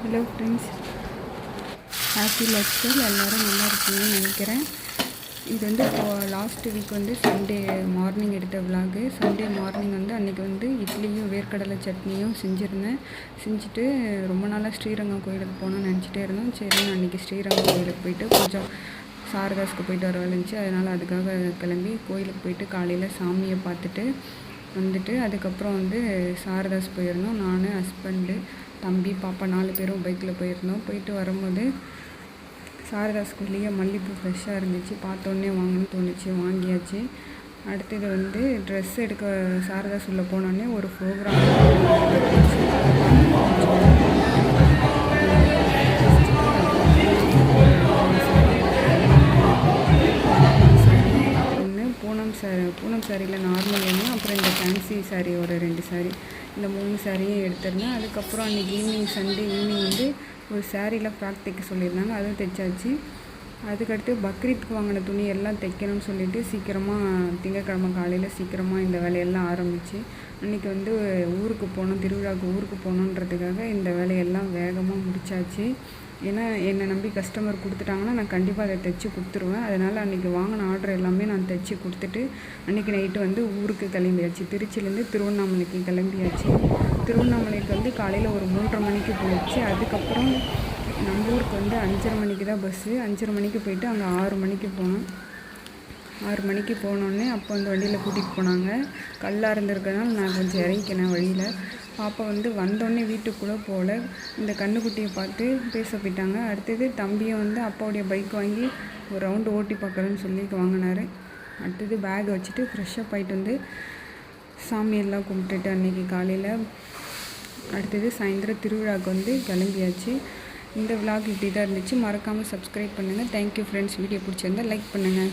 Hello friends, happy life style. எல்லோரும் நல்லா இருக்கீங்கன்னு நினைக்கிறேன். இது வந்து லாஸ்ட் வீக் வந்து சண்டே மார்னிங் எடுத்த விலாகு. சண்டே மார்னிங் வந்து அன்றைக்கி வந்து இட்லியும் வேர்க்கடலை சட்னியும் செஞ்சுட்டு ரொம்ப நாளாக ஸ்ரீரங்கம் கோயிலுக்கு போகணுன்னு நினச்சிட்டே இருந்தோம். சரின்னு அன்றைக்கி ஸ்ரீரங்கம் கோயிலுக்கு போயிட்டு கொஞ்சம் சாரதாஸ்க்கு போயிட்டு வர இருந்துச்சு. அதனால் அதுக்காக கிளம்பி கோயிலுக்கு போயிட்டு காலையில் சாமியை பார்த்துட்டு வந்துட்டு அதுக்கப்புறம் வந்து சாரதாஸ் போயிருந்தோம். நான், ஹஸ்பண்டு, தம்பி, பாப்பா 4 பேரும் பைக்கில் போயிருந்தோம். போயிட்டு வரும்போது சாரதாஸ்குள்ளேயே மல்லிகைப்பூ ஃப்ரெஷ்ஷாக இருந்துச்சு. பார்த்தோன்னே வாங்கணும்னு தோணுச்சு, வாங்கியாச்சு. அடுத்தது வந்து ட்ரெஸ் எடுக்க சாரதாஸ் உள்ளே போனோடனே ஒரு ப்ரோக்ராம் பூனம் சாரியில் நார்மல் ஒன்று, அப்புறம் இந்த ஃபேன்சி சாரீ ஒரு 2 சாரீ, இந்த 3 சாரியும் எடுத்திருந்தேன். அதுக்கப்புறம் அன்றைக்கி சண்டே ஈவினிங் வந்து ஒரு சாரியில் ஃப்ராக் தைக்க சொல்லியிருந்தாங்க, அதுவும் தைச்சாச்சு. அதுக்கடுத்து பக்ரீத்துக்கு வாங்கின துணி எல்லாம் தைக்கணும்னு சொல்லிவிட்டு சீக்கிரமாக திங்கட்கிழமை காலையில் சீக்கிரமாக இந்த வேலையெல்லாம் ஆரம்பிச்சு அன்றைக்கி வந்து ஊருக்கு போகணும், திருவிழாவுக்கு ஊருக்கு போகணுன்றதுக்காக இந்த வேலையெல்லாம் வேகமாக முடித்தாச்சு. ஏன்னா என்னை நம்பி கஸ்டமர் கொடுத்துட்டாங்கன்னா நான் கண்டிப்பாக அதை தைச்சி கொடுத்துருவேன். அதனால் அன்றைக்கி வாங்கின ஆர்டர் எல்லாமே நான் தைச்சி கொடுத்துட்டு அன்றைக்கி நைட்டு வந்து ஊருக்கு கிளம்பியாச்சு. திருச்சியிலேருந்து திருவண்ணாமலைக்கு கிளம்பியாச்சு. திருவண்ணாமலைக்கு வந்து காலையில் ஒரு 3:30 மணிக்கு போயிடுச்சு. அதுக்கப்புறம் நம்ம ஊருக்கு வந்து 5:30 மணிக்கு தான் பஸ்ஸு. 5:30 மணிக்கு போயிட்டு அங்கே 6 மணிக்கு போனோம். 6 மணிக்கு போனோடனே அப்போ அந்த வண்டியில் கூட்டிகிட்டு போனாங்க. கல்லாக இருந்திருக்கிறதுனால நான் கொஞ்சம் இறங்கிக்கினேன் வழியில். பாப்பா வந்து வந்தோடனே வீட்டுக்குள்ளே போகல, இந்த கண்ணுக்குட்டியை பார்த்து பேச போயிட்டாங்க. அடுத்தது தம்பியும் வந்து அப்பாவுடைய பைக் வாங்கி ஒரு ரவுண்டு ஓட்டி பார்க்குறேன்னு சொல்லி வாங்கினார். அடுத்தது பேக் வச்சுட்டு ஃப்ரெஷ்ஷப் ஆகிட்டு வந்து சாமியெல்லாம் கும்பிட்டுட்டு அன்றைக்கி காலையில் அடுத்தது சாயந்தரம் திருவிழாவுக்கு வந்து கிளம்பியாச்சு. இந்த விலாக் இப்படி தான் இருந்துச்சு. மறக்காமல் சப்ஸ்கிரைப் பண்ணுங்கள். Thank you friends. வீடியோ பிடிச்சிருந்தால் லைக் பண்ணுங்கள்.